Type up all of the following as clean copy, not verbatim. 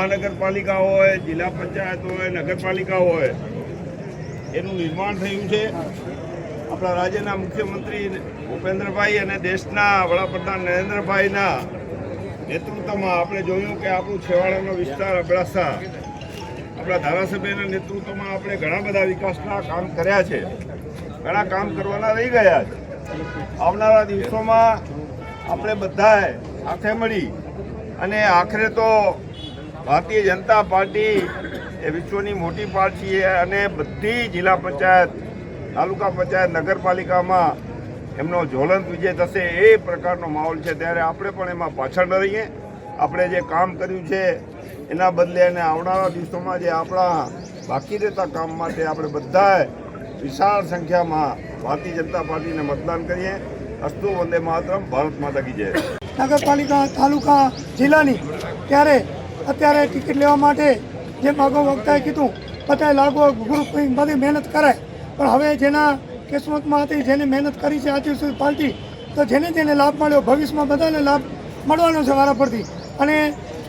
મહાનગરપાલિકા હોય, જિલ્લા પંચાયત હોય, નગરપાલિકા હોય, એનું નિર્માણ થયું છે આપણા રાજ્યના મુખ્યમંત્રી ભૂપેન્દ્રભાઈ અને દેશના વડાપ્રધાન નરેન્દ્રભાઈના નેતૃત્વમાં. આપણે જોયું કે આપણું છેવાડાનો વિસ્તાર અબડાસા આપણા ધારાસભ્યના નેતૃત્વમાં આપણે ઘણા બધા વિકાસના કામ કર્યા છે, ઘણા કામ કરવાના રહી ગયા છે. આવનારા દિવસોમાં આપણે બધાએ સાથે મળી અને આખરે તો ભારતીય જનતા પાર્ટી એ વિશ્વની મોટી પાર્ટી છે અને બધી જિલ્લા પંચાયત, તાલુકા પંચાયત, નગરપાલિકામાં એમનો જ્વલંત વિજય થશે એ પ્રકારનો માહોલ છે. ત્યારે આપણે પણ એમાં પાછળ ન રહીએ. આપણે જે કામ કર્યું છે એના બદલે અને આવનારા દિવસોમાં જે આપણા બાકી રહેતા કામ માટે આપણે બધાએ વિશાળ સંખ્યામાં ભારતીય જનતા પાર્ટીને મતદાન કરીએ. અસ્તુ વંદે માતરમ, ભારત માતા કી જય. નગરપાલિકા, તાલુકા, જિલ્લાની ત્યારે અત્યારે ટિકિટ લેવા માટે જેમ અગાઉ વક્તાએ કીધું બધાએ લાગો ગ્રુપ બધી મહેનત કરાય, પણ હવે જેના કિસ્મતમાં હતી, જેને મહેનત કરી છે આજે સુધી પાર્ટી, તો જેને લાભ મળ્યો ભવિષ્યમાં બધાને લાભ મળવાનો છે વારા પરથી. અને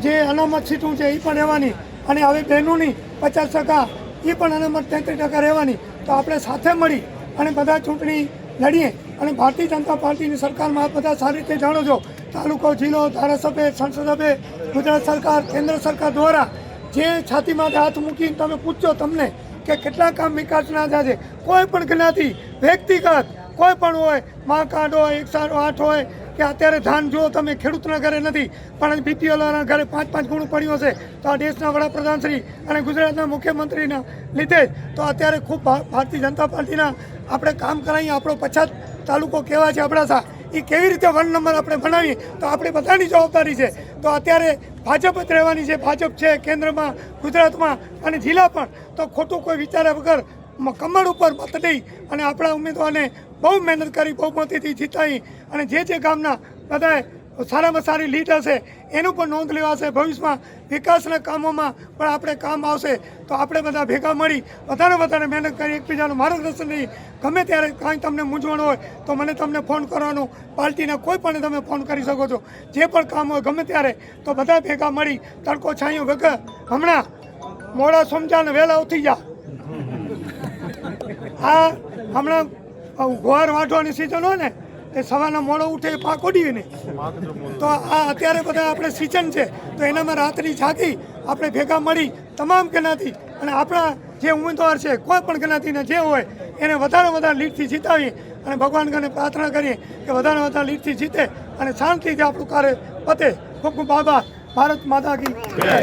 જે અનામત સીટું છે એ પણ રહેવાની, અને હવે બહેનોની 50% એ પણ અનામત 33% રહેવાની. તો આપણે સાથે મળી અને બધા ચૂંટણી લડીએ. અને ભારતીય જનતા પાર્ટીની સરકારમાં આપ બધા સારી રીતે જાણો છો, તાલુકો, જિલ્લો, ધારાસભ્ય, સંસદ સભ્ય, ગુજરાત સરકાર, કેન્દ્ર સરકાર દ્વારા જે છાતીમાં હાથ મૂકીને તમે પૂછજો તમને કે કેટલા કામ વિકાસના થયા છે. કોઈ પણ જ્ઞાતિ, વ્યક્તિગત કોઈ પણ હોય, મા કાર્ડ હોય, 108 હોય, કે અત્યારે ધાન જો તમે ખેડૂતના ઘરે નથી પણ બીપીએલના ઘરે 5-5 ગુણ પડ્યું હશે, તો આ દેશના વડાપ્રધાન શ્રી અને ગુજરાતના મુખ્યમંત્રીના લીધે જ તો અત્યારે ખૂબ ભારતીય જનતા પાર્ટીના આપણે કામ કરાવીએ. આપણો પછાત તાલુકો કહેવાય છે અબડાસા, એ કેવી રીતે 1 નંબર આપણે બનાવીએ તો આપણે બધાની જવાબદારી છે. તો અત્યારે ભાજપ જ રહેવાની છે, ભાજપ છે કેન્દ્રમાં, ગુજરાતમાં અને જિલ્લા પણ. તો ખોટું કોઈ વિચાર્યા વગર કમળ ઉપર મત દઈ અને આપણા ઉમેદવારને બહુ મહેનત કરી બહુમતીથી જીતાવી અને જે ગામના બધાએ સારામાં સારી લીડ હશે એનું પણ નોંધ લેવાશે. ભવિષ્યમાં વિકાસના કામોમાં પણ આપણે કામ આવશે. તો આપણે બધા ભેગા મળી વધારે મહેનત કરી, એકબીજાનું માર્ગદર્શન લઈ. ગમે ત્યારે કાંઈ તમને મૂંઝવણ હોય તો તમને ફોન કરવાનો, પાર્ટીના કોઈ પણ તમે ફોન કરી શકો છો. જે પણ કામ હોય ગમે ત્યારે તો બધા ભેગા મળી તડકો છાંયો વગર. હમણાં મોડા સમજાને વહેલા ઉઠી જા. આ હમણાં ગુવાર વાઢવાની સિઝન હોય ને એ સવારના મોડો ઉઠે પાક ઉડીએ ને, તો આ અત્યારે બધા આપણે સિઝન છે તો એનામાં રાત્રિ જાગી આપણે ભેગા મળી તમામ જ્ઞાતિ અને આપણા જે ઉમેદવાર છે કોઈ પણ જ્ઞાતિના જે હોય એને વધારે લીડથી જીતાવી અને ભગવાન કને પ્રાર્થના કરીએ કે વધારે લીડથી જીતે અને શાંતિથી આપણું કાર્ય પતે. ખૂબ ખૂબ આભાર. ભારત માતા કી જય.